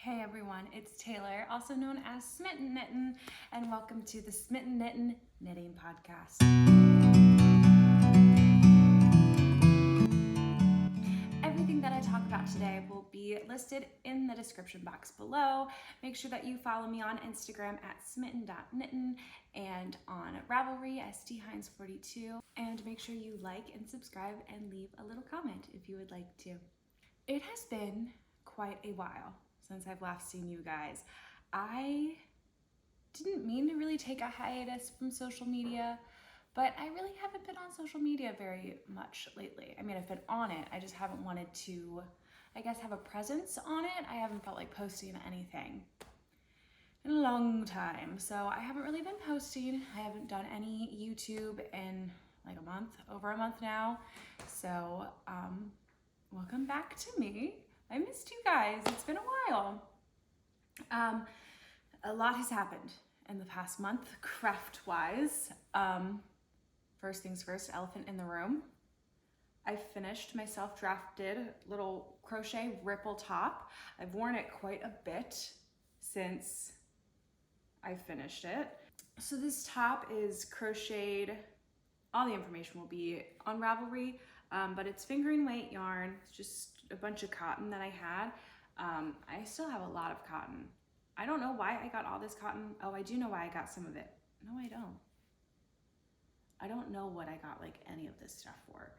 Hey everyone, it's Taylor, also known as Smitten Knitten, and welcome to the Smitten Knitten Knitting Podcast. Everything that I talk about today will be listed in the description box below. Make sure that you follow me on Instagram at smitten.knitten and on Ravelry as sthines42, and make sure you like and subscribe and leave a little comment if you would like to. It has been quite a while since I've last seen you guys. I didn't mean to really take a hiatus from social media, but I really haven't been on social media very much lately. I mean, I've been on it, I just haven't wanted to, I guess, have a presence on it. I haven't felt like posting anything in a long time. So I haven't really been posting. I haven't done any YouTube in like a month, over a month now. So welcome back to me. I missed you guys. It's been a while. A lot has happened in the past month, craft-wise. First things first, elephant in the room. I finished my self-drafted little crochet ripple top. I've worn it quite a bit since I finished it. So this top is crocheted. All the information will be on Ravelry, but it's fingering weight yarn. It's just a bunch of cotton that I had. I still have a lot of cotton. I don't know why I got all this cotton. Oh, I do know why I got some of it. No, I don't. I don't know what I got like any of this stuff for.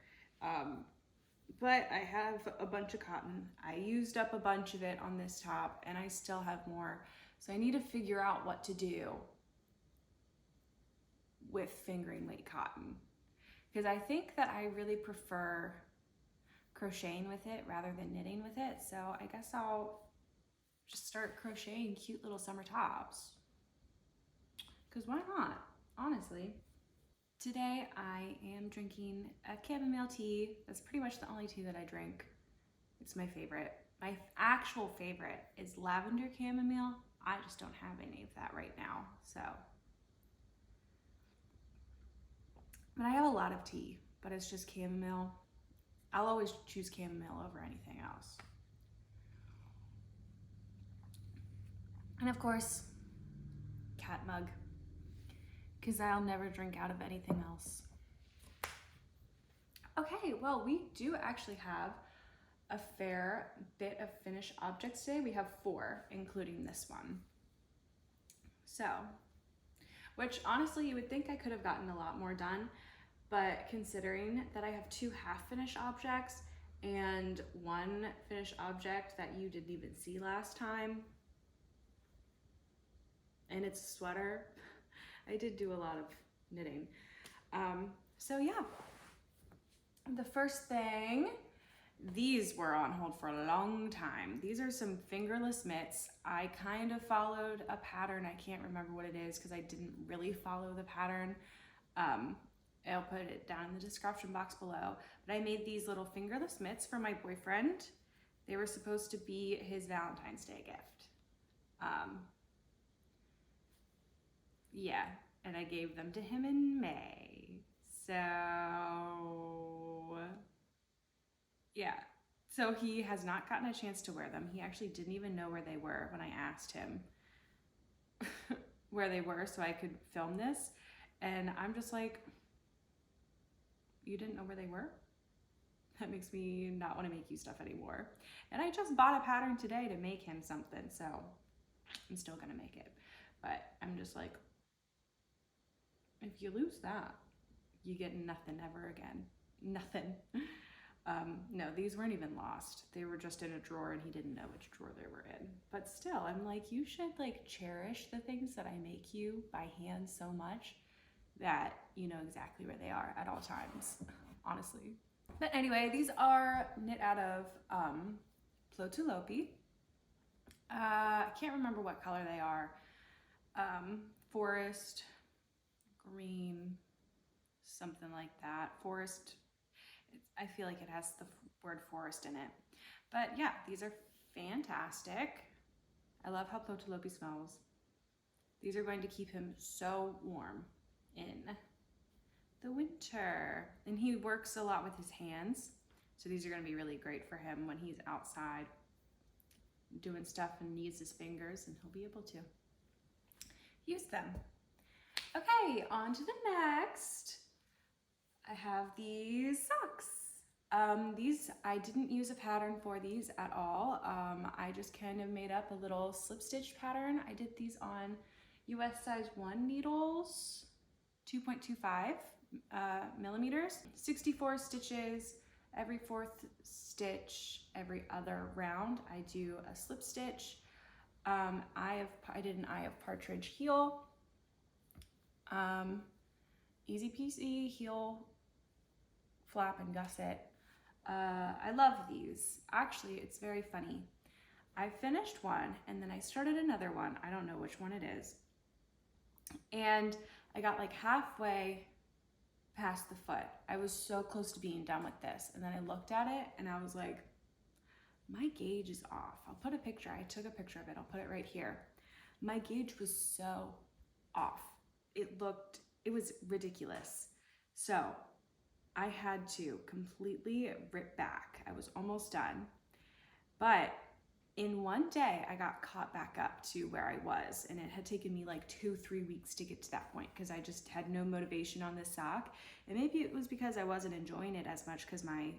But I have a bunch of cotton. I used up a bunch of it on this top and I still have more. So I need to figure out what to do with fingering weight cotton. Because I think that I really prefer crocheting with it rather than knitting with it. So I guess I'll just start crocheting cute little summer tops. Because why not, honestly. Today I am drinking a chamomile tea. That's pretty much the only tea that I drink. It's my favorite. My actual favorite is lavender chamomile. I just don't have any of that right now, so. But I have a lot of tea, but it's just chamomile. I'll always choose chamomile over anything else. And of course, cat mug, because I'll never drink out of anything else. Okay, well, we do actually have a fair bit of finished objects today. We have 4, including this one. So, which honestly, you would think I could have gotten a lot more done, but considering that I have 2 half-finished objects and 1 finished object that you didn't even see last time, and it's a sweater, I did do a lot of knitting. So yeah, the first thing, these were on hold for a long time. These are some fingerless mitts. I kind of followed a pattern. I can't remember what it is because I didn't really follow the pattern. I'll put it down in the description box below. But I made these little fingerless mitts for my boyfriend. They were supposed to be his Valentine's Day gift. Yeah, and I gave them to him in May. So, yeah. So he has not gotten a chance to wear them. He actually didn't even know where they were when I asked him where they were so I could film this. And I'm just like, you didn't know where they were? That makes me not want to make you stuff anymore. And I just bought a pattern today to make him something, so I'm still gonna make it. But I'm just like, if you lose that, you get nothing ever again. Nothing. No, these weren't even lost. They were just in a drawer and he didn't know which drawer they were in. But still, I'm like, you should like cherish the things that I make you by hand so much that you know exactly where they are at all times, honestly. But anyway, these are knit out of Plotulopi. I can't remember what color they are. Forest, green, something like that. Forest, I feel like it has the word forest in it. But yeah, these are fantastic. I love how Plotulopi smells. These are going to keep him so warm in the winter. And he works a lot with his hands, so these are going to be really great for him when he's outside. doing stuff and needs his fingers, and he'll be able to use them. Okay, on to the next. I have these socks. These, I didn't use a pattern for these at all. I just kind of made up a little slip stitch pattern. I did these on US size 1 needles, 2.25 millimeters, 64 stitches. Every 4th stitch, every other round, I do a slip stitch. I did an eye of partridge heel. Easy peasy heel, flap and gusset. I love these. Actually, it's very funny. I finished one and then I started another one. I don't know which one it is. And I got like halfway past the foot. I was so close to being done with this. And then I looked at it and I was like, my gauge is off. I'll put a picture. I took a picture of it. I'll put it right here. My gauge was so off. It was ridiculous. So I had to completely rip back. I was almost done. But in one day, I got caught back up to where I was, and it had taken me like 2-3 weeks to get to that point because I just had no motivation on this sock. And maybe it was because I wasn't enjoying it as much because my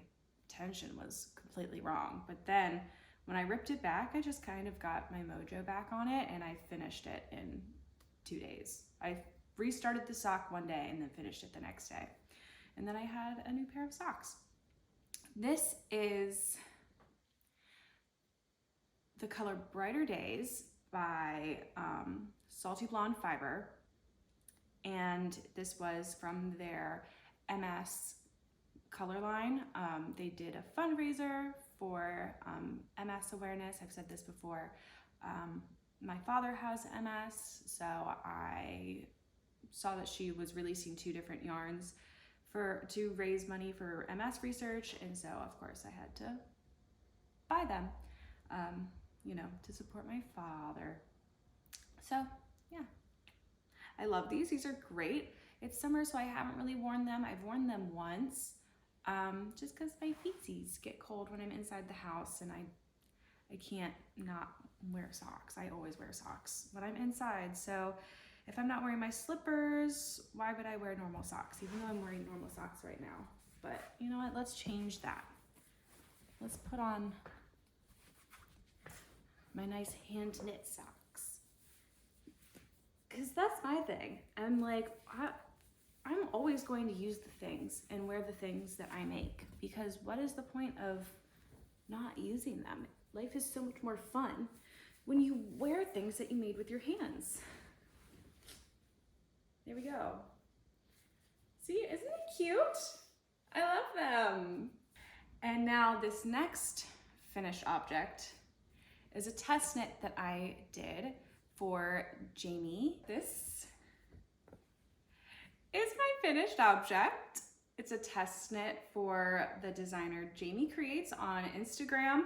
tension was completely wrong. But then when I ripped it back, I just kind of got my mojo back on it, and I finished it in 2 days. I restarted the sock one day and then finished it the next day. And then I had a new pair of socks. This is the color Brighter Days by Salty Blonde Fiber. And this was from their MS color line. They did a fundraiser for MS awareness. I've said this before. My father has MS, so I saw that she was releasing 2 different yarns to raise money for MS research, and so of course I had to buy them, you know, to support my father. So yeah, I love these. These are great. It's summer, so I haven't really worn them. I've worn them once, just because my feetsies get cold when I'm inside the house, and I can't not wear socks. I always wear socks when I'm inside. So if I'm not wearing my slippers, why would I wear normal socks? Even though I'm wearing normal socks right now. But you know what? Let's change that. Let's put on my nice hand knit socks. Because that's my thing. I'm like, I'm always going to use the things and wear the things that I make. Because what is the point of not using them? Life is so much more fun when you wear things that you made with your hands. There we go. See, isn't it cute? I love them. And now this next finished object is a test knit that I did for Jaime. This is my finished object. It's a test knit for the designer Jaime Creates on Instagram.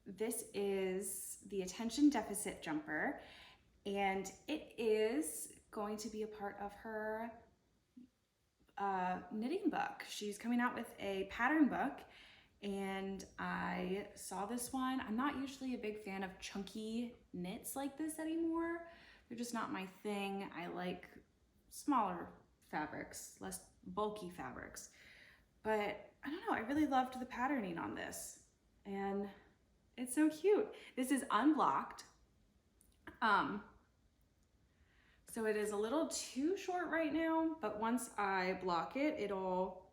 This is the attention deficit jumper, and it is going to be a part of her knitting book. She's coming out with a pattern book, and I saw this one. I'm not usually a big fan of chunky knits like this anymore. They're just not my thing. I like smaller fabrics, less bulky fabrics. But I don't know, I really loved the patterning on this, and it's so cute. This is unblocked. So it is a little too short right now, but once I block it, it'll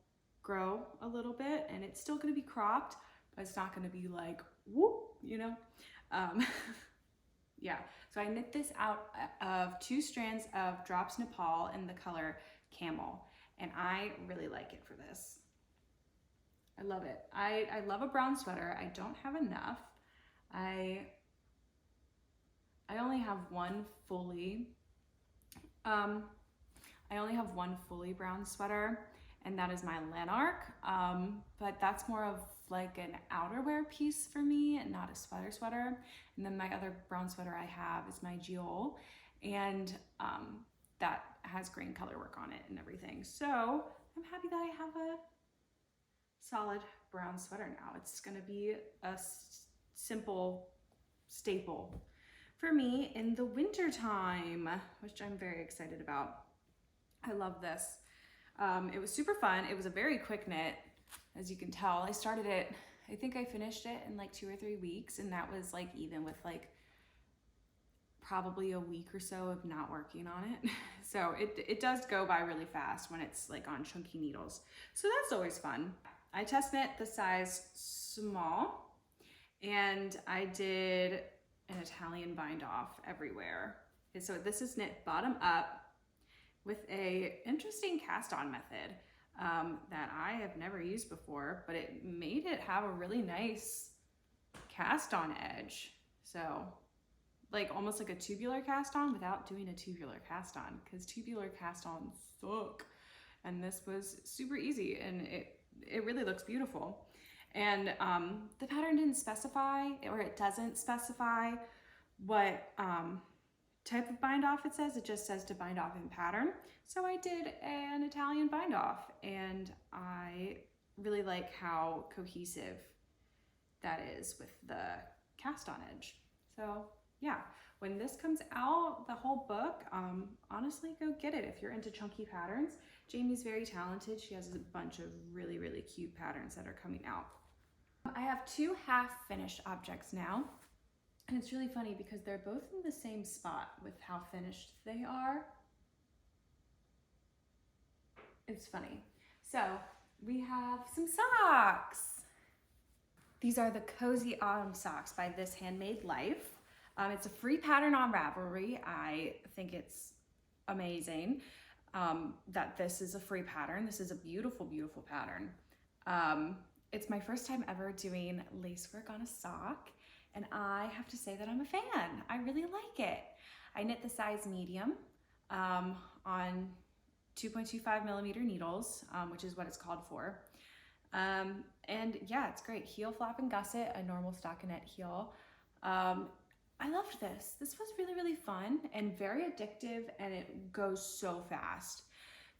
grow a little bit, and it's still gonna be cropped, but it's not gonna be like, whoop, you know? Yeah, so I knit this out of 2 strands of Drops Nepal in the color Camel, and I really like it for this. I love it. I love a brown sweater. I don't have enough. I only have one fully brown sweater, and that is my Lanark, but that's more of like an outerwear piece for me and not a sweater. And then my other brown sweater I have is my Giol, and that has green color work on it and everything. So I'm happy that I have a solid brown sweater now. It's gonna be a simple staple for me in the winter time, which I'm very excited about. I love this. It was super fun. It was a very quick knit, as you can tell. I started it, I think I finished it in like 2 or 3 weeks, and that was like even with like probably a week or so of not working on it. So it does go by really fast when it's like on chunky needles. So that's always fun. I test knit the size small, and I did an Italian bind off everywhere. And so this is knit bottom up with a interesting cast on method that I have never used before, but it made it have a really nice cast on edge. So like almost like a tubular cast on without doing a tubular cast on, because tubular cast on suck. And this was super easy, and it really looks beautiful. And the pattern didn't specify, or it doesn't specify what type of bind off it says. It just says to bind off in pattern. So I did an Italian bind off, and I really like how cohesive that is with the cast on edge. So yeah, when this comes out, the whole book, honestly, go get it if you're into chunky patterns. Jaime's very talented. She has a bunch of really, really cute patterns that are coming out. I have 2 half finished objects now, and it's really funny because they're both in the same spot with how finished they are. It's funny. So we have some socks. These are the Cozy Autumn Socks by This Handmade Life. It's a free pattern on Ravelry. I think it's amazing that this is a free pattern. This is a beautiful, beautiful pattern. It's my first time ever doing lace work on a sock, and I have to say that I'm a fan. I really like it. I knit the size medium on 2.25 millimeter needles, which is what it's called for. And yeah, it's great. Heel, flap, and gusset, a normal stockinette heel. I loved this. This was really, really fun and very addictive, and it goes so fast.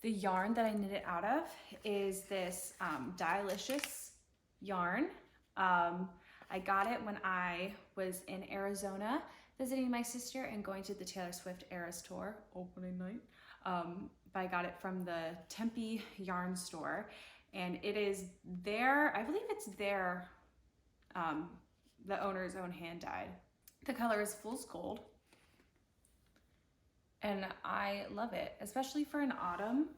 The yarn that I knit it out of is this Dyelicious yarn. I got it when I was in Arizona visiting my sister and going to the Taylor Swift Eras Tour opening night. But I got it from the Tempe yarn store, and it is their, I believe it's their, the owner's own hand dyed. The color is Fool's Gold, and I love it, especially for an autumn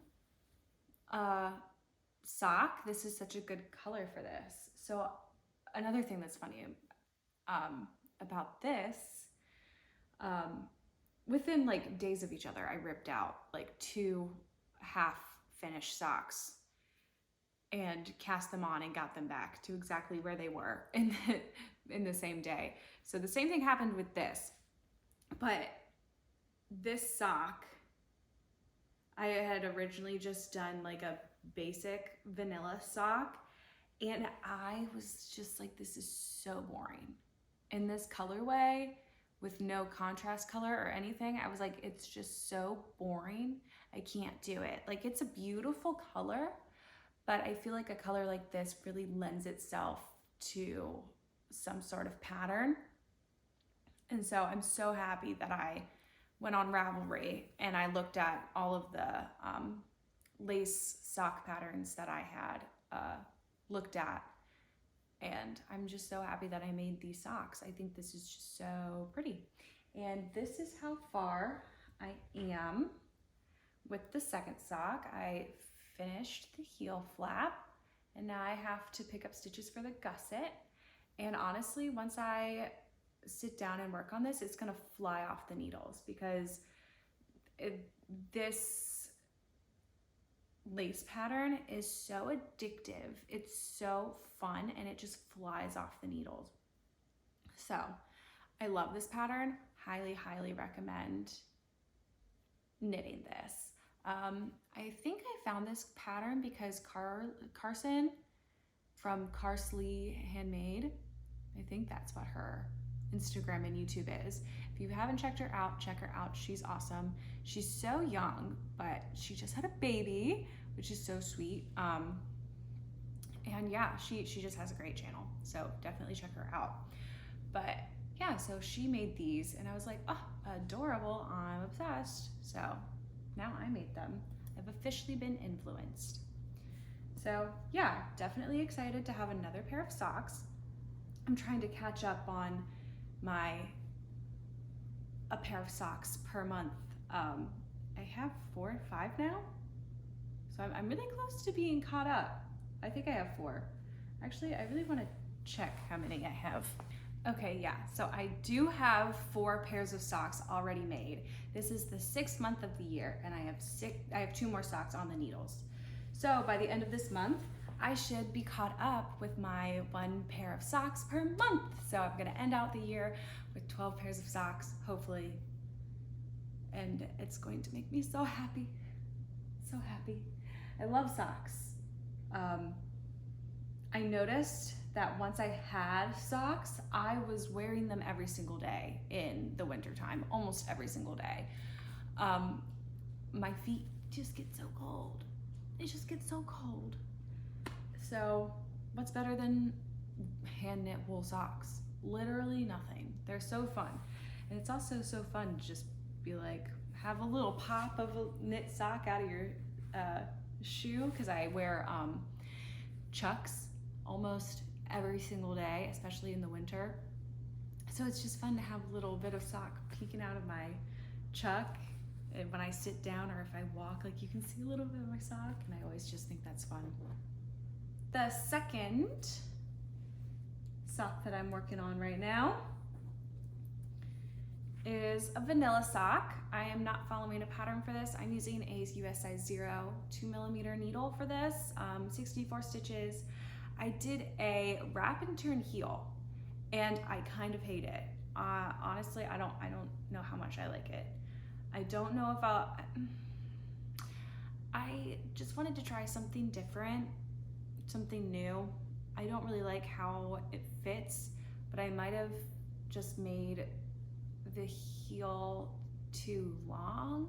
sock. This is such a good color for this. So another thing that's funny about this, within like days of each other, I ripped out like 2 half finished socks and cast them on and got them back to exactly where they were in the same day. So the same thing happened with this, but this sock, I had originally just done like a basic vanilla sock, and I was just like, this is so boring. In this colorway with no contrast color or anything, I was like, it's just so boring. I can't do it. Like, it's a beautiful color, but I feel like a color like this really lends itself to some sort of pattern. And so I'm so happy that I went on Ravelry and I looked at all of the lace sock patterns that I had looked at. And I'm just so happy that I made these socks. I think this is just so pretty. And this is how far I am with the second sock. I finished the heel flap, and now I have to pick up stitches for the gusset. And honestly, once I sit down and work on this, it's gonna fly off the needles, because this lace pattern is so addictive. It's so fun, and it just flies off the needles. So I love this pattern. Highly, highly recommend knitting this. I think I found this pattern because Carson from Carsley Handmade, I think that's what her Instagram and YouTube is. If you haven't checked her out, check her out. She's awesome. She's so young, but she just had a baby, which is so sweet. And yeah, she just has a great channel, so definitely check her out. But yeah, so she made these and I was like, oh, adorable, I'm obsessed. So now I made them. I've officially been influenced. So yeah, definitely excited to have another pair of socks. I'm trying to catch up on a pair of socks per month. I have 4 or 5 now. So I'm really close to being caught up. I think I have 4. Actually, I really want to check how many I have. Okay, yeah, so I do have 4 pairs of socks already made. This is the 6th month of the year, and I have 2 more socks on the needles. So by the end of this month, I should be caught up with my 1 pair of socks per month. So I'm gonna end out the year with 12 pairs of socks, hopefully. And it's going to make me so happy, so happy. I love socks. I noticed that once I had socks, I was wearing them every single day in the wintertime, almost every single day. My feet just get so cold. They just get so cold. So what's better than hand knit wool socks? Literally nothing. They're so fun. And it's also so fun to just be like, have a little pop of a knit sock out of your shoe, because I wear Chucks almost every single day, especially in the winter. So it's just fun to have a little bit of sock peeking out of my Chuck. And when I sit down or if I walk, like you can see a little bit of my sock, and I always just think that's fun. The second sock that I'm working on right now is a vanilla sock. I am not following a pattern for this. I'm using a US size 0 2mm needle for this, 64 stitches. I did a wrap and turn heel, and I kind of hate it. Honestly, I don't know how much I like it. I don't know if I just wanted to try something different, something new. I don't really like how it fits, but I might have just made the heel too long.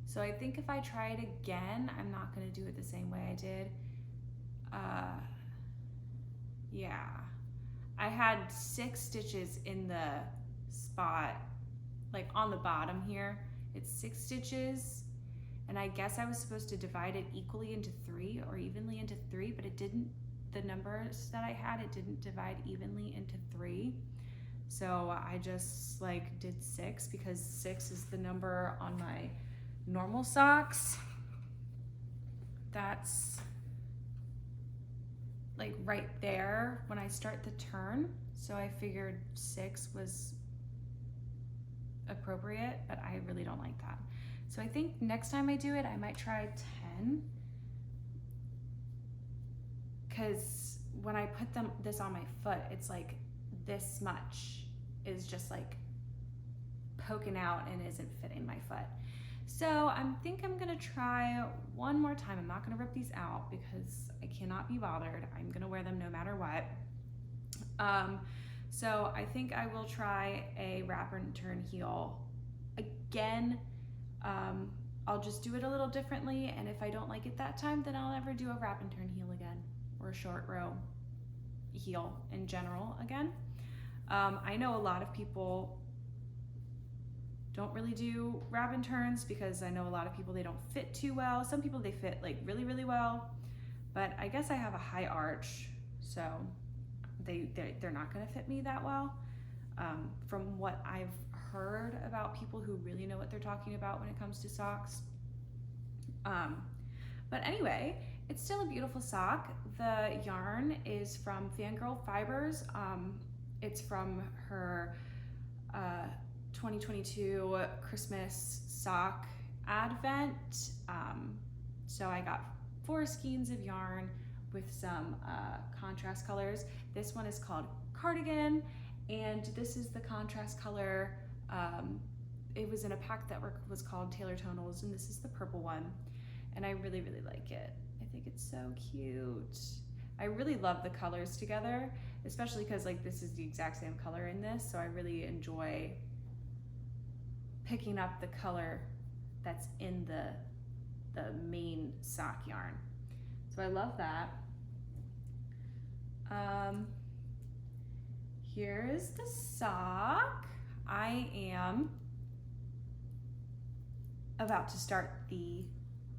So I think if I try it again, I'm not gonna do it the same way I did. Yeah, I had 6 stitches in the spot, like on the bottom here. It's 6 stitches, and I guess I was supposed to divide it equally into 3 or evenly into 3, but it didn't. The numbers that I had, it didn't divide evenly into 3. So I just like did 6 because 6 is the number on my normal socks. That's like right there when I start the turn. So I figured 6 was appropriate, but I really don't like that. So I think next time I do it, I might try 10. Because when I put this on my foot, it's like this much is just like poking out and isn't fitting my foot. So I think I'm gonna try one more time. I'm not gonna rip these out because I cannot be bothered. I'm gonna wear them no matter what. So I think I will try a wrap and turn heel again. I'll just do it a little differently, and if I don't like it that time, then I'll never do a wrap and turn heel again, or a short row heel in general again. I know a lot of people don't really do wrap and turns because I know a lot of people, they don't fit too well. Some people, they fit like really, really well, but I guess I have a high arch, so they're not gonna fit me that well. From what I've heard about people who really know what they're talking about when it comes to socks. But anyway, it's still a beautiful sock. The yarn is from Fangirl Fibers. It's from her 2022 Christmas sock advent. So I got 4 skeins of yarn with some contrast colors. This one is called Cardigan, and this is the contrast color. It was in a pack that was called Taylor Tonals, and this is the purple one. And I really, really like it. I think it's so cute. I really love the colors together, especially because like this is the exact same color in this, so I really enjoy picking up the color that's in the main sock yarn. So I love that. Here is the sock. I am about to start the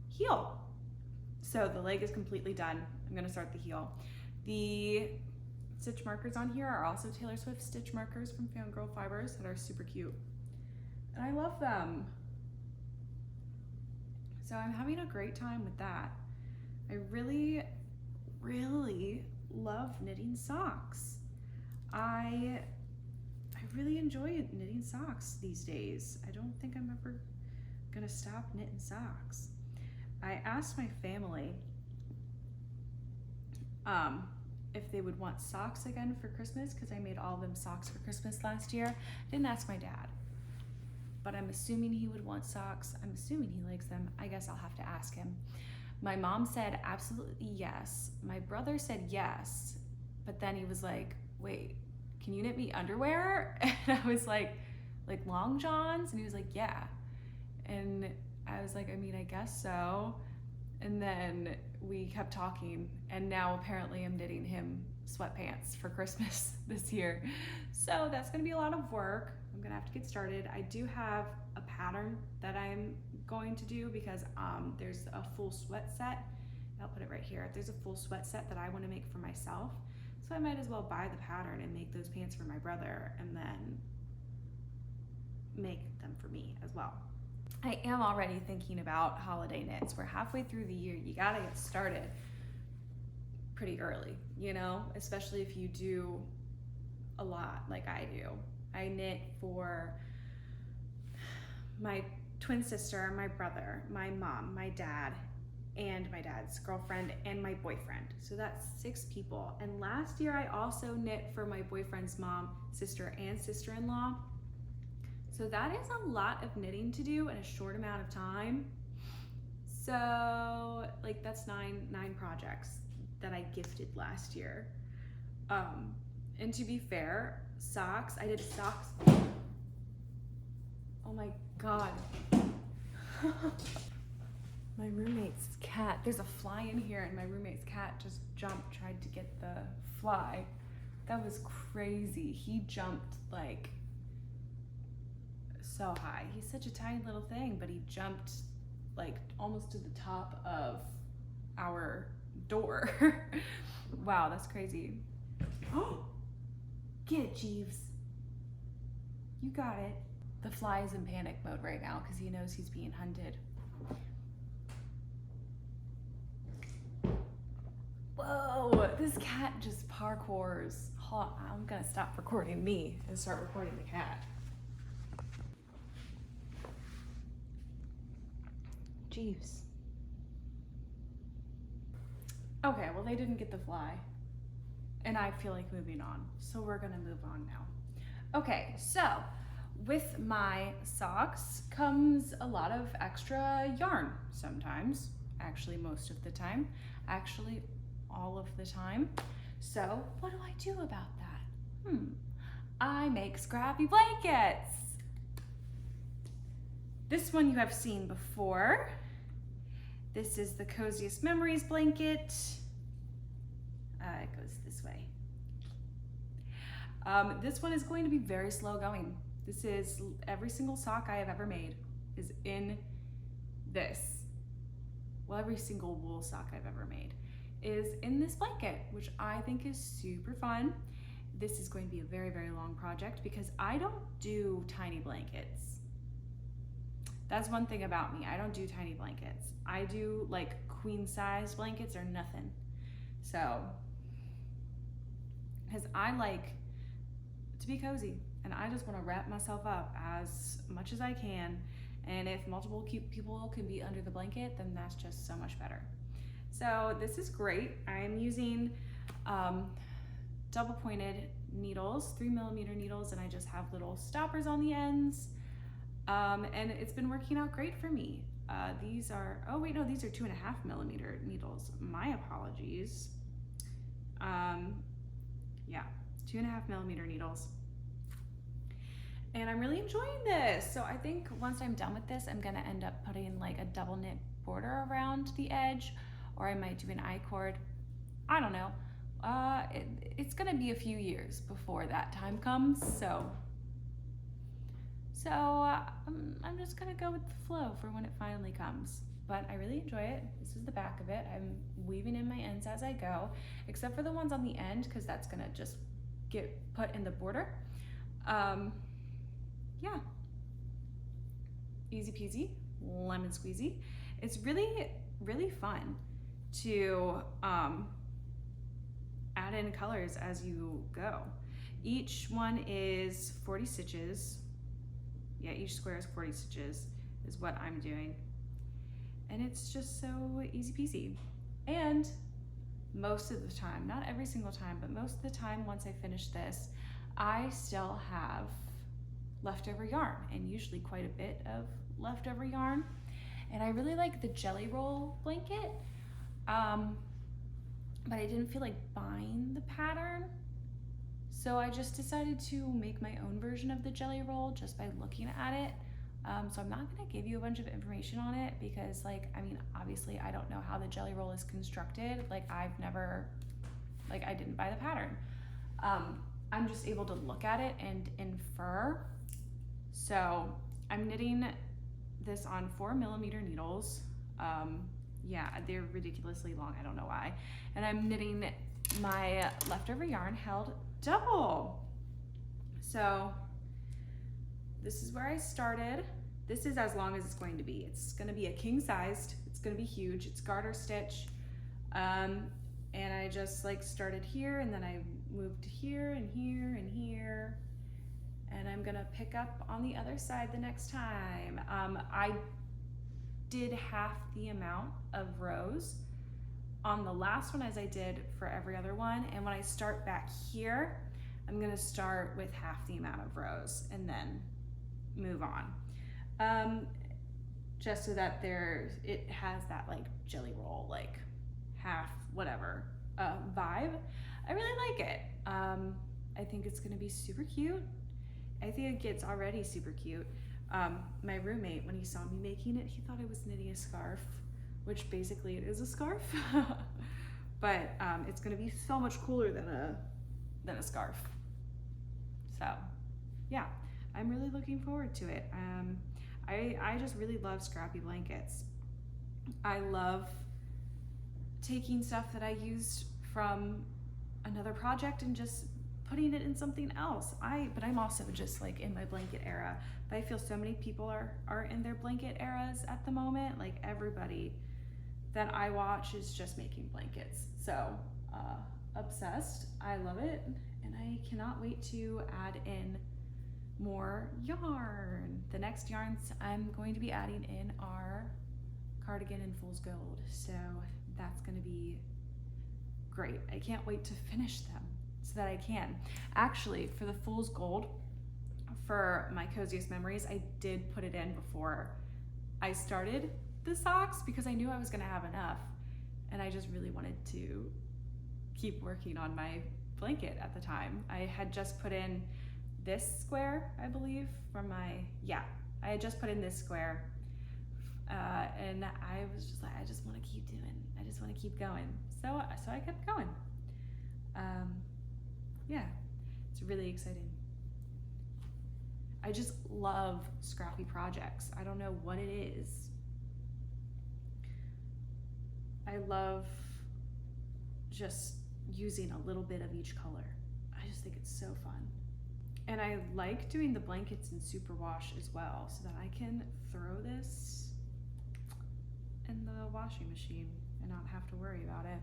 heel. So the leg is completely done. I'm gonna start the heel. The stitch markers on here are also Taylor Swift stitch markers from Fangirl Fibers that are super cute. And I love them. So I'm having a great time with that. I really, really love knitting socks. I really enjoy knitting socks these days. I don't think I'm ever gonna stop knitting socks. I asked my family if they would want socks again for Christmas because I made all of them socks for Christmas last year. I didn't ask my dad, but I'm assuming he would want socks. I'm assuming he likes them. I guess I'll have to ask him. My mom said absolutely yes. My brother said yes, but then he was like, wait, can you knit me underwear? And I was like long johns? And he was like, yeah. And I was like, I mean, I guess so. And then we kept talking, and now apparently I'm knitting him sweatpants for Christmas this year. So that's gonna be a lot of work. I'm gonna have to get started. I do have a pattern that I'm going to do because there's a full sweat set. I'll put it right here. There's a full sweat set that I wanna make for myself. So I might as well buy the pattern and make those pants for my brother and then make them for me as well. I am already thinking about holiday knits. We're halfway through the year. You gotta get started pretty early, you know, especially if you do a lot like I do. I knit for my twin sister, my brother, my mom, my dad, and my dad's girlfriend, and my boyfriend. So that's 6 people. And last year I also knit for my boyfriend's mom, sister, and sister-in-law. So that is a lot of knitting to do in a short amount of time. So like that's nine projects that I gifted last year. And to be fair, socks, I did socks. Oh my God. My roommate's cat, there's a fly in here and my roommate's cat just jumped, tried to get the fly. That was crazy. He jumped like so high. He's such a tiny little thing, but he jumped like almost to the top of our door. Wow, that's crazy. Oh, get it, Jeeves. You got it. The fly is in panic mode right now because he knows he's being hunted. Whoa, this cat just parkours. I'm gonna stop recording me and start recording the cat. Jeeves. Okay, well they didn't get the fly. And I feel like moving on. So we're gonna move on now. Okay, so with my socks comes a lot of extra yarn sometimes. Actually, most of the time. Actually, all of the time. So what do I do about that? I make scrappy blankets. This one you have seen before. This is the Coziest Memories blanket. It goes this way. This one is going to be very slow going. This is every single sock I have ever made is in this. Well, every single wool sock I've ever made is in this blanket, which I think is super fun. This is going to be a very, very long project because I don't do tiny blankets. That's one thing about me. I don't do tiny blankets. I do like queen size blankets or nothing. So, because I like to be cozy and I just want to wrap myself up as much as I can. And if multiple cute people can be under the blanket, then that's just so much better. So this is great. I'm using double pointed needles, 3mm needles, and I just have little stoppers on the ends. And it's been working out great for me. These are, oh wait, no, these are 2.5mm needles. My apologies. Yeah, 2.5mm needles. And I'm really enjoying this. So I think once I'm done with this, I'm gonna end up putting like a double knit border around the edge, or I might do an I-cord. I don't know. it's gonna be a few years before that time comes, so I'm just gonna go with the flow for when it finally comes. But I really enjoy it. This is the back of it. I'm weaving in my ends as I go, except for the ones on the end, because that's gonna just get put in the border. Yeah, easy peasy, lemon squeezy. It's really, really fun to add in colors as you go. Each one is 40 stitches. Yeah, each square is 40 stitches is what I'm doing. And it's just so easy peasy. And most of the time, not every single time, but most of the time once I finish this, I still have leftover yarn, and usually quite a bit of leftover yarn. And I really like the jelly roll blanket, but I didn't feel like buying the pattern. So I just decided to make my own version of the jelly roll just by looking at it. So I'm not gonna give you a bunch of information on it because, like, I mean, obviously I don't know how the jelly roll is constructed. Like, I've never, like, I didn't buy the pattern. I'm just able to look at it and infer. So I'm knitting this on 4mm needles. Yeah, they're ridiculously long, I don't know why. And I'm knitting my leftover yarn held double. So this is where I started. This is as long as it's going to be. It's gonna be a king sized, it's gonna be huge, it's garter stitch. And I just like started here, and then I moved here and here and here. And I'm gonna pick up on the other side the next time. I did half the amount of rows on the last one as I did for every other one. And when I start back here, I'm gonna start with half the amount of rows and then move on. Just so that it has that like jelly roll, like half whatever vibe. I really like it. I think it's gonna be super cute. I think it's already super cute. My roommate, when he saw me making it, he thought I was knitting a scarf, which basically it is a scarf. But it's gonna be so much cooler than a scarf. So yeah, I'm really looking forward to it. I just really love scrappy blankets. I love taking stuff that I used from another project and just putting it in something else. But I'm also just like in my blanket era. But I feel so many people are in their blanket eras at the moment. Like, everybody that I watch is just making blankets. So obsessed. I love it, and I cannot wait to add in more yarn. The next yarns I'm going to be adding in are Cardigan and Fool's Gold. So that's gonna be great. I can't wait to finish them so that I can. Actually, for the Fool's Gold, for my Coziest Memories, I did put it in before I started the socks because I knew I was gonna have enough, and I just really wanted to keep working on my blanket at the time. I had just put in this square, I believe, from my, yeah, I had just put in this square, and I was just like, I just want to keep doing, I just want to keep going. So I kept going. Yeah, it's really exciting. I just love scrappy projects. I don't know what it is. I love just using a little bit of each color. I just think it's so fun. And I like doing the blankets in superwash as well, so that I can throw this in the washing machine and not have to worry about it.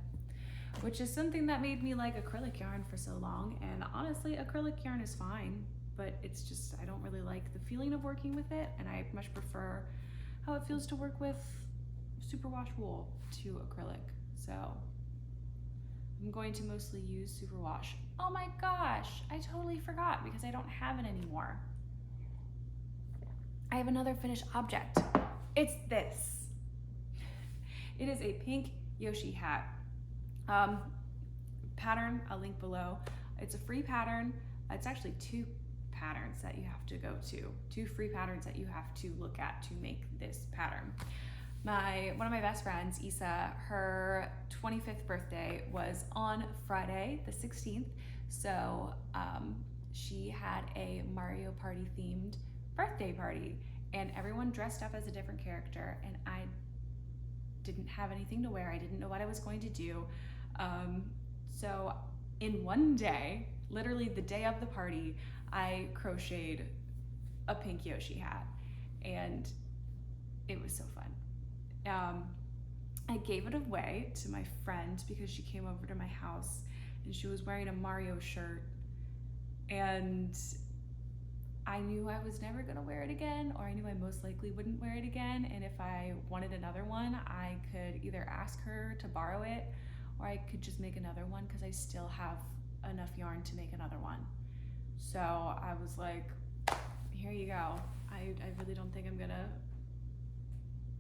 Which is something that made me like acrylic yarn for so long. And honestly, acrylic yarn is fine, but it's just, I don't really like the feeling of working with it, and I much prefer how it feels to work with superwash wool to acrylic. So I'm going to mostly use superwash. Oh my gosh, I totally forgot because I don't have it anymore. I have another finished object. It's this. It is a pink Yoshi Hat pattern. I'll link below. It's a free pattern. It's actually two patterns that you have to go to, two free patterns that you have to look at to make this pattern. One of my best friends, Isa, her 25th birthday was on Friday, the 16th. So she had a Mario Party themed birthday party, and everyone dressed up as a different character, and I didn't have anything to wear. I didn't know what I was going to do. So in one day, literally the day of the party, I crocheted a pink Yoshi hat, and it was so fun. I gave it away to my friend because she came over to my house and she was wearing a Mario shirt, and I knew I was never gonna wear it again, or I knew I most likely wouldn't wear it again, and if I wanted another one, I could either ask her to borrow it or I could just make another one because I still have enough yarn to make another one. So I was like, here you go. I really don't think I'm gonna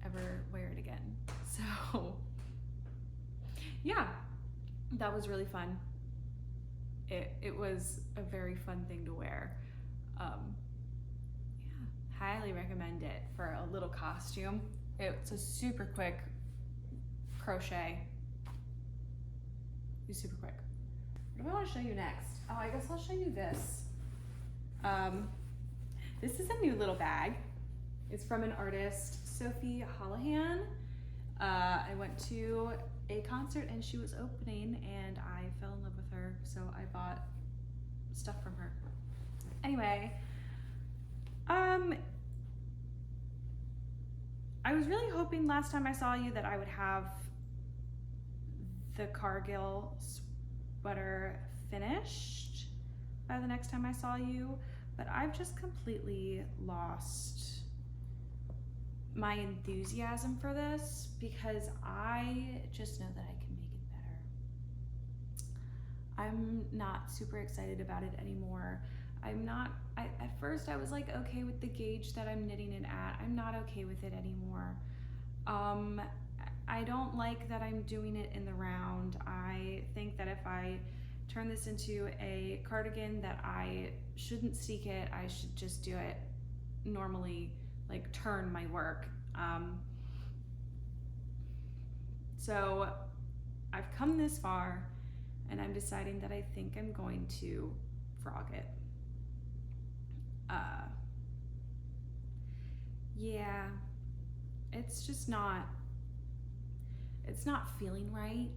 ever wear it again. So yeah, that was really fun. It was a very fun thing to wear. Yeah, highly recommend it for a little costume. It's a super quick crochet. It's super quick. What do I want to show you next? Oh, I guess I'll show you this. This is a new little bag. It's from an artist, Sophie Holohan. I went to a concert and she was opening and I fell in love with her, so I bought stuff from her. Anyway, I was really hoping last time I saw you that I would have the Cargill sweater finished by the next time I saw you, but I've just completely lost my enthusiasm for this because I just know that I can make it better. I'm not super excited about it anymore. At first I was like okay with the gauge that I'm knitting it at. I'm not okay with it anymore. I don't like that I'm doing it in the round. I think that if I turn this into a cardigan that I shouldn't seek it, I should just do it normally, like turn my work. So I've come this far and I'm deciding that I think I'm going to frog it. Yeah, it's just not feeling right,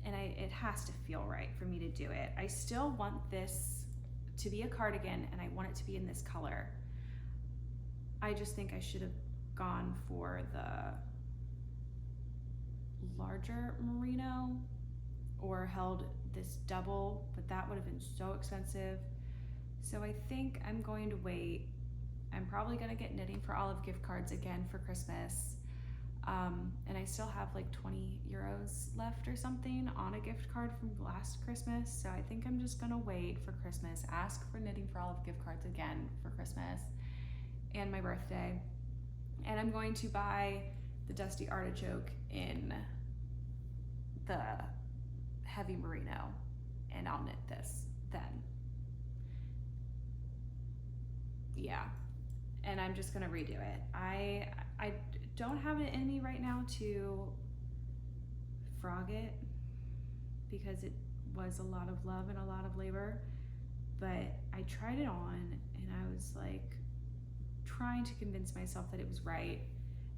and it has to feel right for me to do it. I still want this to be a cardigan and I want it to be in this color. I just think I should have gone for the larger merino or held this double, but that would have been so expensive. So I think I'm going to wait. I'm probably gonna get Knitting for Olive gift cards again for Christmas. And I still have like 20 euros left or something on a gift card from last Christmas. So I think I'm just gonna wait for Christmas, ask for Knitting for Olive gift cards again for Christmas and my birthday. And I'm going to buy the Dusty Artichoke in the heavy merino, and I'll knit this then. Yeah, and I'm just gonna redo it. I don't have it in me right now to frog it because it was a lot of love and a lot of labor, but I tried it on and I was like trying to convince myself that it was right,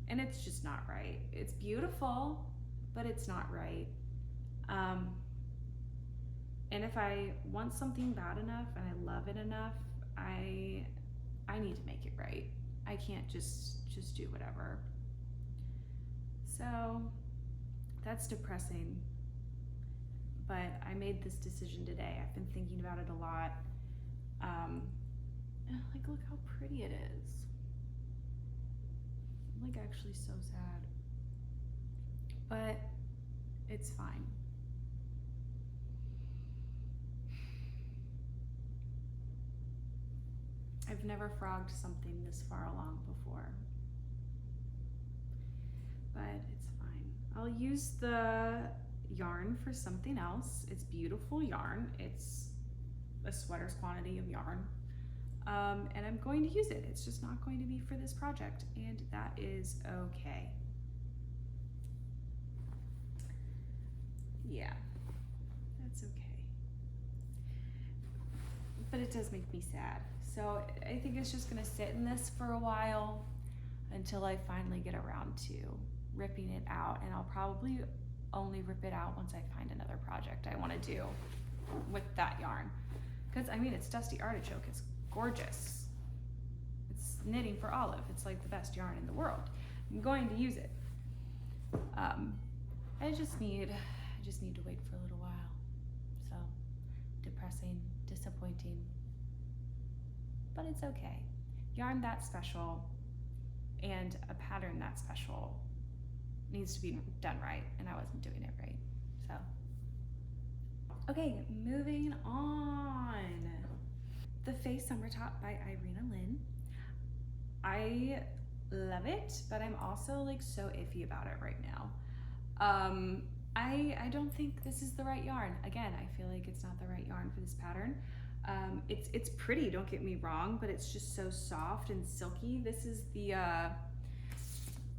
and it's just not right. It's beautiful, but it's not right. And if I want something bad enough and I love it enough, I need to make it right. I can't just do whatever. So that's depressing, but I made this decision today. I've been thinking about it a lot. Like, look how pretty it is. I'm like actually so sad, but it's fine. I've never frogged something this far along before, but it's fine. I'll use the yarn for something else. It's beautiful yarn. It's a sweater's quantity of yarn, and I'm going to use it. It's just not going to be for this project, and that is okay. Yeah, that's okay. But it does make me sad. So I think it's just gonna sit in this for a while until I finally get around to ripping it out, and I'll probably only rip it out once I find another project I wanna do with that yarn. Because I mean, it's Dusty Artichoke, it's gorgeous. It's knitting for olive, it's like the best yarn in the world. I'm going to use it. I just need to wait for a little while. So, depressing, disappointing, but it's okay. Yarn that special and a pattern that special needs to be done right, and I wasn't doing it right, so. Okay, moving on. The Face Summer Top by Irina Lynn. I love it, but I'm also like so iffy about it right now. I don't think this is the right yarn. Again, I feel like it's not the right yarn for this pattern. It's pretty, don't get me wrong, but it's just so soft and silky. This is the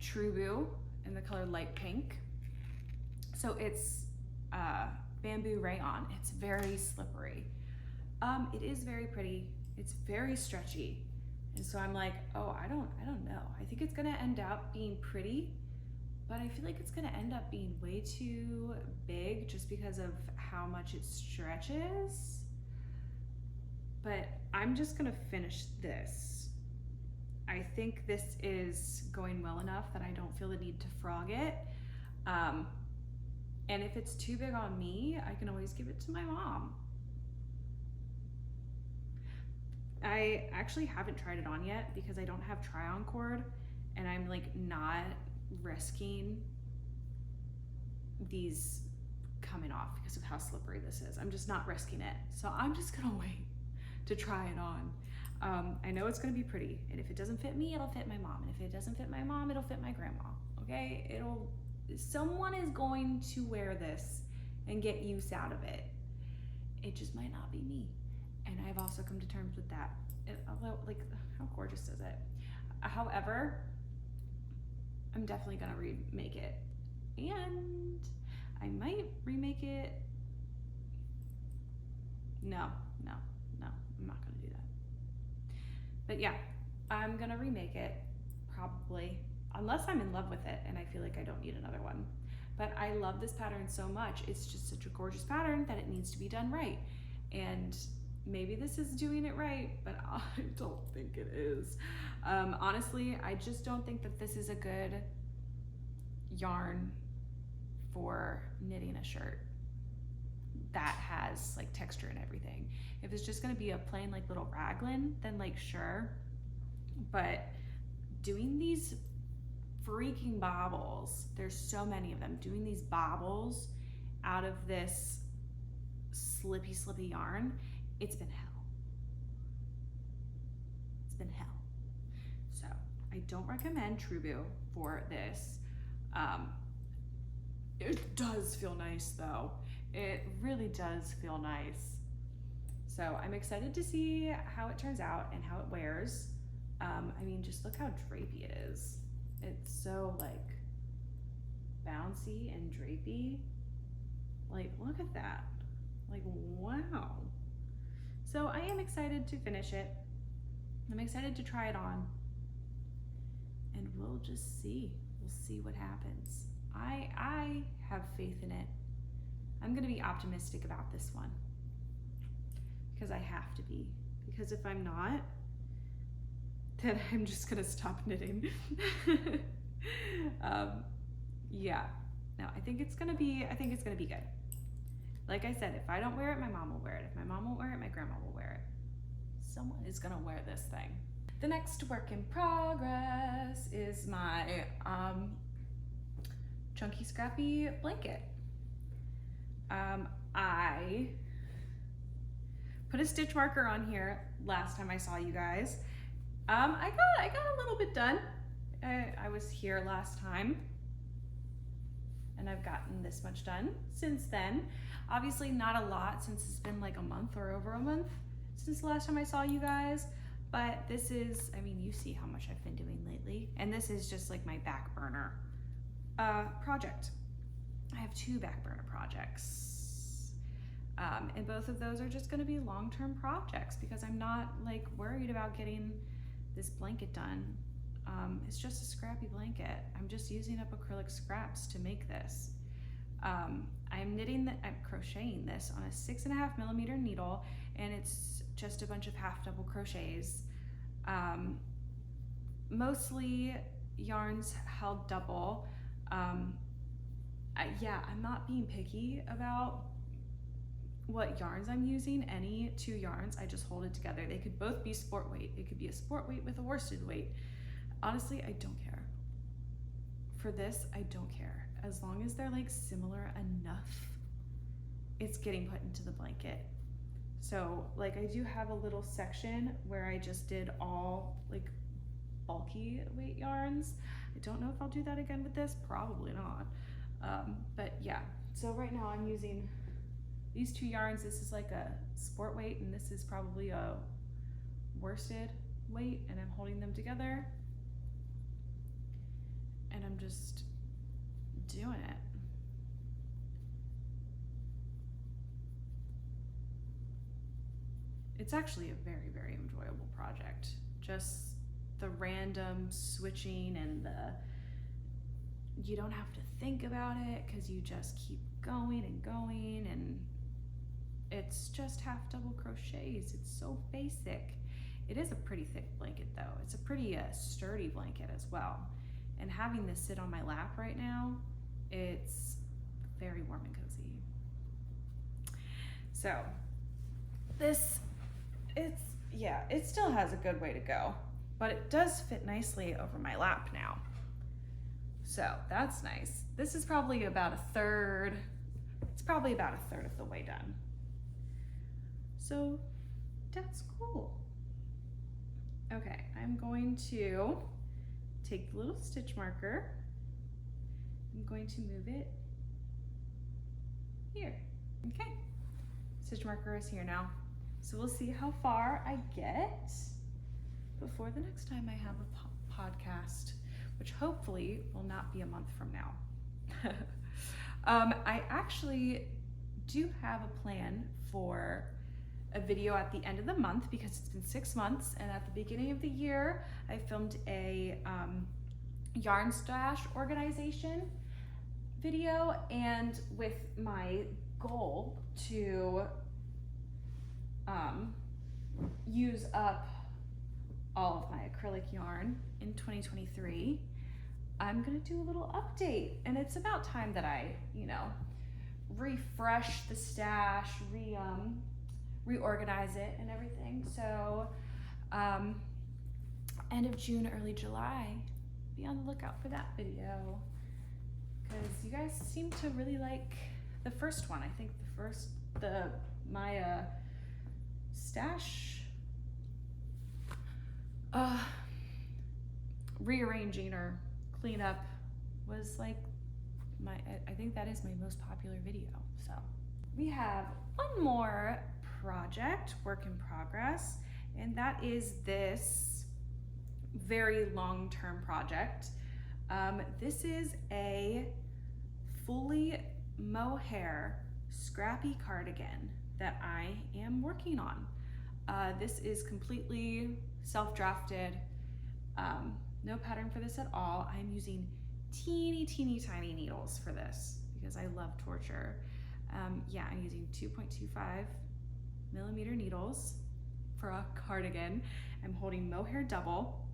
True in the color light pink. So it's bamboo rayon. It's very slippery. It is very pretty. It's very stretchy. And so I'm like, oh, I don't know. I think it's gonna end up being pretty, but I feel like it's gonna end up being way too big just because of how much it stretches. But I'm just gonna finish this. I think this is going well enough that I don't feel the need to frog it. And if it's too big on me, I can always give it to my mom. I actually haven't tried it on yet because I don't have try-on cord, and I'm like not risking these coming off because of how slippery this is. I'm just not risking it. So I'm just gonna wait to try it on. I know it's gonna be pretty, and if it doesn't fit me, it'll fit my mom. And if it doesn't fit my mom, it'll fit my grandma, okay? Someone is going to wear this and get use out of it. It just might not be me. And I've also come to terms with that. Although, like, how gorgeous is it? However, I'm definitely gonna remake it. And I might remake it. No, I'm not gonna do that. But yeah, I'm gonna remake it, probably, unless I'm in love with it and I feel like I don't need another one. But I love this pattern so much. It's just such a gorgeous pattern that it needs to be done right. And maybe this is doing it right, but I don't think it is. Honestly, I just don't think that this is a good yarn for knitting a shirt that has like texture and everything. If it's just gonna be a plain like little raglan, then like sure. But doing these freaking baubles, there's so many of them, doing these baubles out of this slippy yarn, it's been hell. It's been hell. So I don't recommend True for this. It does feel nice though. It really does feel nice. So I'm excited to see how it turns out and how it wears. I mean, just look how drapey it is. It's so like bouncy and drapey. Like, look at that. Like, wow. So I am excited to finish it. I'm excited to try it on. And we'll just see. We'll see what happens. I have faith in it. I'm gonna be optimistic about this one. Because I have to be. Because if I'm not, then I'm just gonna stop knitting. Yeah. No, I think it's gonna be good. Like I said, if I don't wear it, my mom will wear it. If my mom won't wear it, my grandma will wear it. Someone is gonna wear this thing. The next work in progress is my chunky scrappy blanket. I put a stitch marker on here last time I saw you guys. I got a little bit done. I was here last time, and I've gotten this much done since then. Obviously not a lot, since it's been like a month or over a month since the last time I saw you guys, but this is, I mean, you see how much I've been doing lately, and this is just like my back burner project. I have 2 back burner projects. And both of those are just gonna be long-term projects because I'm not like worried about getting this blanket done. It's just a scrappy blanket. I'm just using up acrylic scraps to make this. I'm crocheting this on a 6.5mm needle, and it's just a bunch of half double crochets. Mostly yarns held double. Yeah, I'm not being picky about what yarns I'm using. Any 2 yarns, I just hold it together. They could both be sport weight. It could be a sport weight with a worsted weight. Honestly, I don't care. For this, I don't care. As long as they're like similar enough, it's getting put into the blanket. So like I do have a little section where I just did all like bulky weight yarns. I don't know if I'll do that again with this, probably not. But yeah, so right now I'm using these 2 yarns. This is like a sport weight and this is probably a worsted weight, and I'm holding them together and I'm just doing it. It's actually a very, very enjoyable project. Just the random switching and you don't have to think about it because you just keep going and going, and it's just half double crochets. It's so basic. It is a pretty thick blanket though. It's a pretty sturdy blanket as well. And having this sit on my lap right now, it's very warm and cozy. So it still has a good way to go, but it does fit nicely over my lap now. So that's nice. This is probably about a third. It's probably about a third of the way done. So that's cool. Okay, I'm going to take the little stitch marker. I'm going to move it here. Okay, stitch marker is here now. So we'll see how far I get before the next time I have a podcast, which hopefully will not be a month from now. I actually do have a plan for a video at the end of the month because it's been 6 months, and at the beginning of the year I filmed a yarn stash organization video, and with my goal to use up all of my acrylic yarn in 2023, I'm gonna do a little update, and it's about time that I, refresh the stash, reorganize it and everything. So end of June, early July, be on the lookout for that video, because you guys seem to really like the first one. I think my stash rearranging or cleanup was like I think that is my most popular video. So we have one more project, work in progress, and that is this very long-term project. This is a fully mohair scrappy cardigan that I am working on. This is completely self-drafted, no pattern for this at all. I'm using teeny tiny needles for this because I love torture. Yeah, I'm using 2.25mm needles for a cardigan. I'm holding mohair double.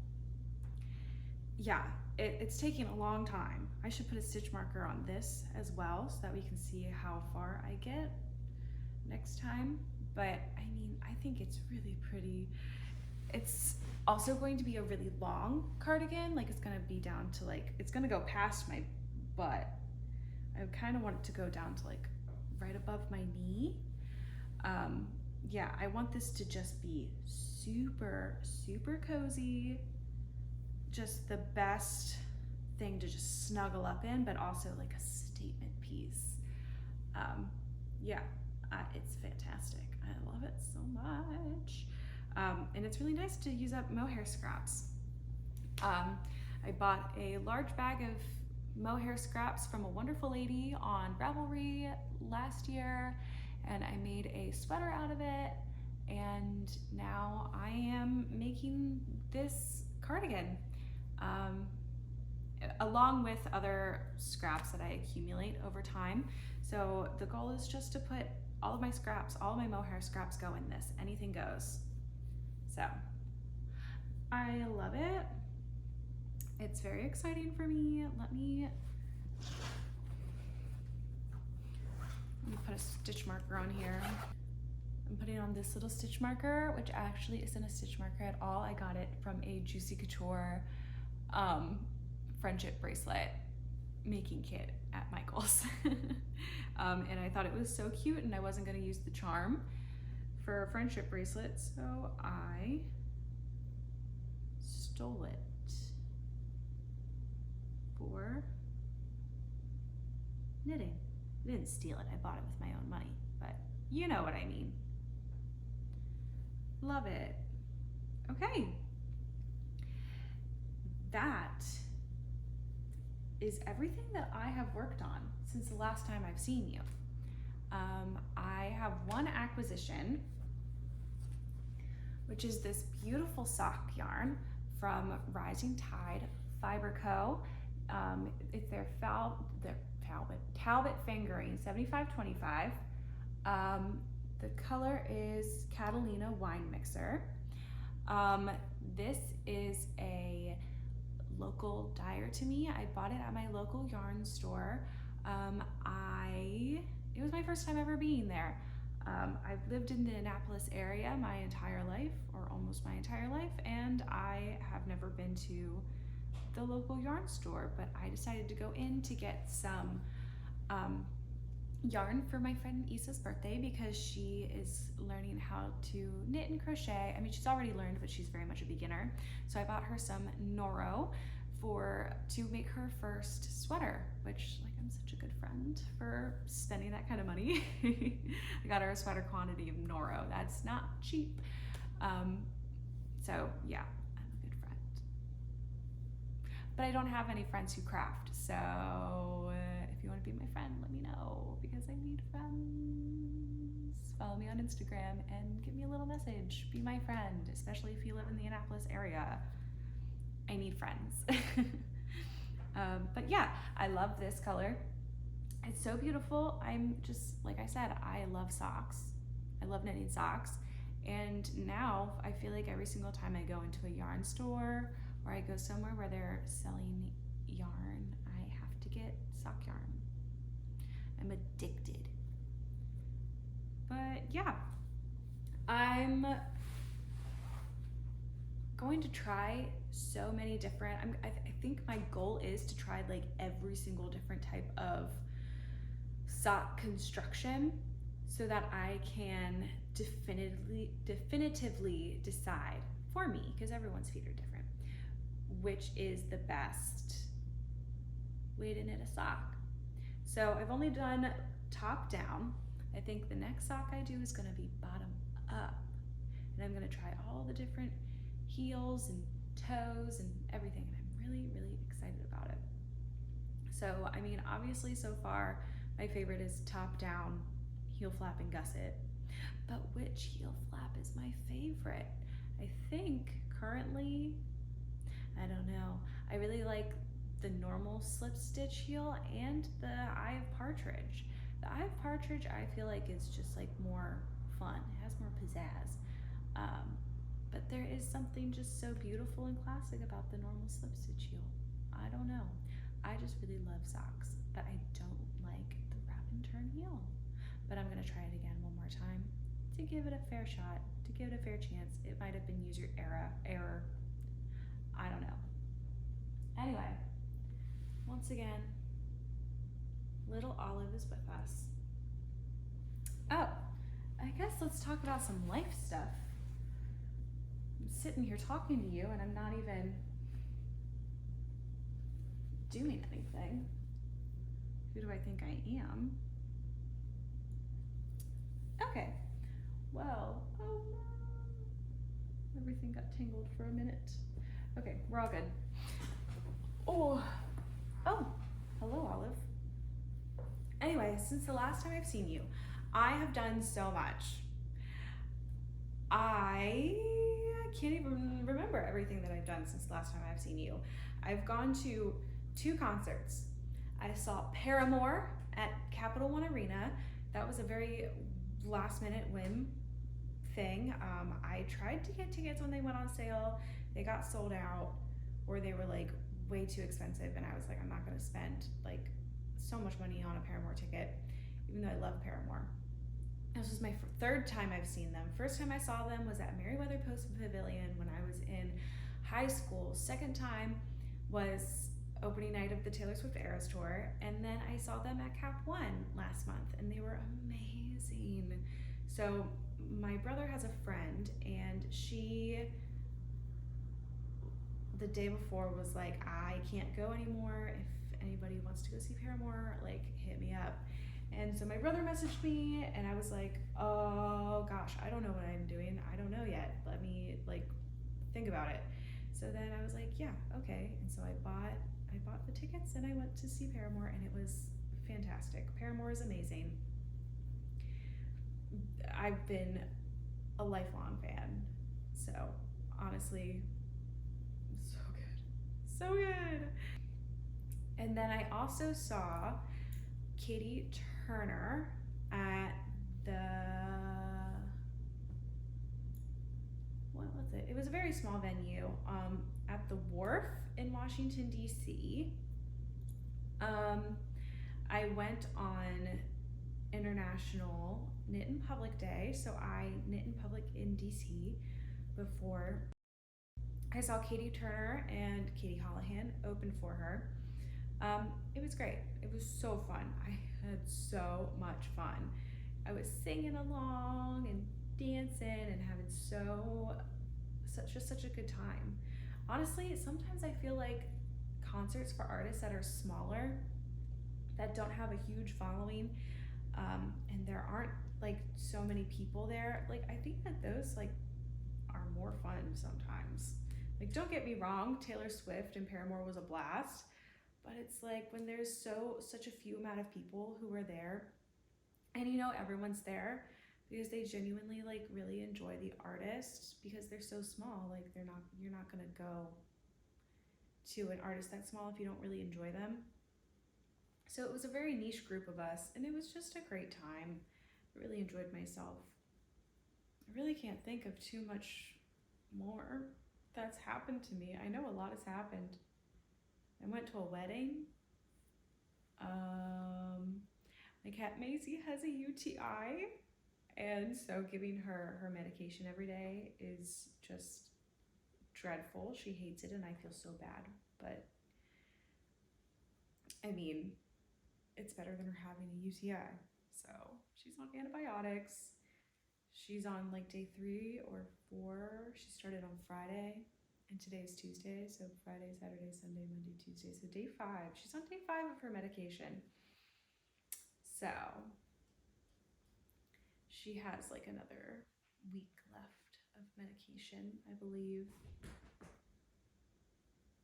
Yeah, it's taking a long time. I should put a stitch marker on this as well so that we can see how far I get next time. But I mean, I think it's really pretty. It's also going to be a really long cardigan. Like it's gonna be down to it's gonna go past my butt. I kind of want it to go down to right above my knee. Yeah, I want this to just be super cozy. Just the best thing to just snuggle up in, but also like a statement piece. Yeah, it's fantastic. I love it so much. And it's really nice to use up mohair scraps. I bought a large bag of mohair scraps from a wonderful lady on Ravelry last year, and I made a sweater out of it, and now I am making this cardigan along with other scraps that I accumulate over time. So the goal is just to put all of my scraps, all of my mohair scraps go in this. Anything goes. So I love it. It's very exciting for me. Let me put a stitch marker on here. I'm putting on this little stitch marker, which actually isn't a stitch marker at all. I got it from a Juicy Couture friendship bracelet making kit at Michael's. And I thought it was so cute, and I wasn't gonna use the charm for a friendship bracelet, so I stole it for knitting. I didn't steal it, I bought it with my own money, but you know what I mean. Love it. Okay. That is everything that I have worked on since the last time I've seen you. I have one acquisition, which is this beautiful sock yarn from Rising Tide Fiber Co. It's their Talbot Fingering 7525. The color is Catalina Wine Mixer. This is a local dyer to me. I bought it at my local yarn store. It was my first time ever being there. I've lived in the Annapolis area my entire life, or almost my entire life, and I have never been to the local yarn store, but I decided to go in to get some yarn for my friend Issa's birthday, because she is learning how to knit and crochet. I mean, she's already learned, but she's very much a beginner. So I bought her some Noro to make her first sweater, which, like, I'm such a good friend for spending that kind of money. I got her a sweater quantity of Noro. That's not cheap. So yeah, I'm a good friend. But I don't have any friends who craft, so if you want to be my friend, let me know, because I need friends. Follow me on Instagram and give me a little message. Be my friend, especially if you live in the Annapolis area. I need friends. But yeah, I love this color. It's so beautiful. I'm just, like I said, I love socks. I love knitting socks. And now I feel like every single time I go into a yarn store or I go somewhere where they're selling yarn, I have to get sock yarn. I'm addicted. But yeah, I'm going to try so many different, I think my goal is to try like every single different type of sock construction, so that I can definitively decide for me, because everyone's feet are different, which is the best way to knit a sock. So I've only done top down. I think the next sock I do is going to be bottom up, and I'm going to try all the different heels and toes and everything, and I'm really, really excited about it. So, I mean, obviously so far my favorite is top down, heel flap and gusset, but which heel flap is my favorite? I think currently, I don't know, I really like the normal slip stitch heel and the Eye of Partridge. The Eye of Partridge I feel like is just like more fun, it has more pizzazz. But there is something just so beautiful and classic about the normal slip stitch heel. I don't know. I just really love socks, but I don't like the wrap and turn heel. But I'm gonna try it again one more time to give it a fair shot, to give it a fair chance. It might have been user error. I don't know. Anyway, once again, little Olive is with us. Oh, I guess let's talk about some life stuff. I'm sitting here talking to you and I'm not even doing anything. Who do I think I am? Okay, well, oh no. Everything got tangled for a minute. Okay, we're all good. Oh, Hello, Olive. Anyway, since the last time I've seen you, I have done so much. I can't even remember everything that I've done since the last time I've seen you. I've gone to 2 concerts. I saw Paramore at Capital One Arena. That was a very last minute whim thing. I tried to get tickets when they went on sale. They got sold out, or they were like way too expensive, and I was like, I'm not gonna spend like so much money on a Paramore ticket, even though I love Paramore. This was my 3rd time I've seen them. First time I saw them was at Meriwether Post Pavilion when I was in high school. 2nd time was opening night of the Taylor Swift Eras Tour, and then I saw them at Cap One last month, and they were amazing. So my brother has a friend, and she, the day before, was like, I can't go anymore. If anybody wants to go see Paramore, like, hit me up. And so my brother messaged me, and I was like, oh gosh, I don't know what I'm doing. I don't know yet. Let me like think about it. So then I was like, yeah, okay. And so I bought the tickets, and I went to see Paramore, and it was fantastic. Paramore is amazing. I've been a lifelong fan. So honestly, so good. So good. And then I also saw Katie Turner at what was it? It was a very small venue at the Wharf in Washington, D.C. I went on International Knit in Public Day, so I knit in public in D.C. before. I saw Katie Turner and Katie Holohan open for her. It was great. It was so fun. I had so much fun. I was singing along and dancing and having such a good time. Honestly, sometimes I feel like concerts for artists that are smaller, that don't have a huge following, and there aren't like so many people there, like I think that those like are more fun sometimes. Like, don't get me wrong, Taylor Swift and Paramore was a blast, but it's like when there's such a few amount of people who are there, and you know everyone's there because they genuinely like really enjoy the artist, because they're so small. Like you're not gonna go to an artist that small if you don't really enjoy them. So it was a very niche group of us, and it was just a great time. I really enjoyed myself. I really can't think of too much more that's happened to me. I know a lot has happened. I went to a wedding. My cat Maisie has a UTI, and so giving her medication every day is just dreadful. She hates it, and I feel so bad, but I mean, it's better than her having a UTI. So she's on antibiotics. She's on like day 3 or 4. She started on Friday, and today's Tuesday, so Friday, Saturday, Sunday, Monday, Tuesday. So day 5. She's on day 5 of her medication. So she has like another week left of medication, I believe.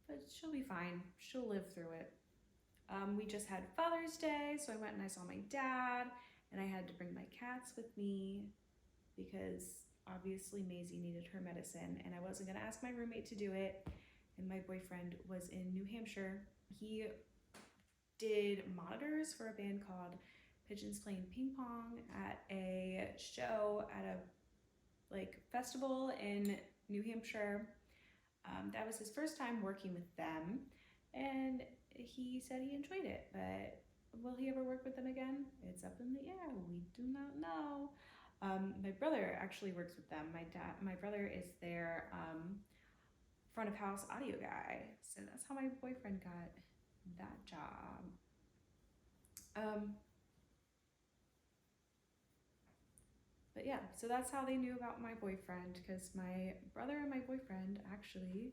But she'll be fine. She'll live through it. We just had Father's Day, so I went and I saw my dad, and I had to bring my cats with me because obviously Maisie needed her medicine, and I wasn't gonna ask my roommate to do it, and my boyfriend was in New Hampshire. He did monitors for a band called Pigeons Playing Ping Pong at a show at a like festival in New Hampshire. That was his first time working with them, and he said he enjoyed it, but will he ever work with them again? It's up in the air. We do not know. My brother actually works with them. My brother is their front of house audio guy, so that's how my boyfriend got that job. But yeah, so that's how they knew about my boyfriend, because my brother and my boyfriend actually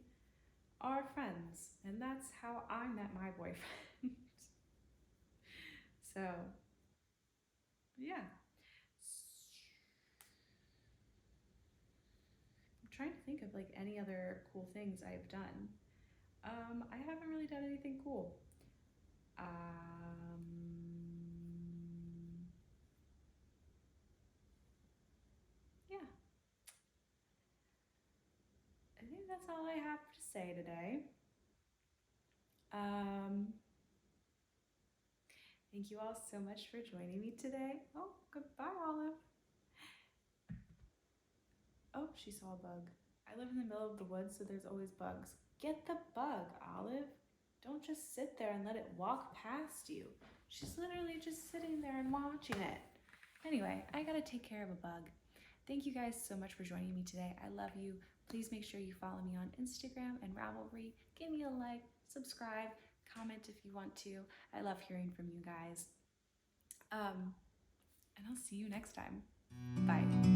are friends, and that's how I met my boyfriend. So yeah, I'm trying to think of like any other cool things I've done. I haven't really done anything cool. Yeah. I think that's all I have to say today. Thank you all so much for joining me today. Oh, goodbye, Olive. Oh, she saw a bug. I live in the middle of the woods, so there's always bugs. Get the bug, Olive. Don't just sit there and let it walk past you. She's literally just sitting there and watching it. Anyway, I gotta take care of a bug. Thank you guys so much for joining me today. I love you. Please make sure you follow me on Instagram and Ravelry. Give me a like, subscribe, comment if you want to. I love hearing from you guys. And I'll see you next time. Bye.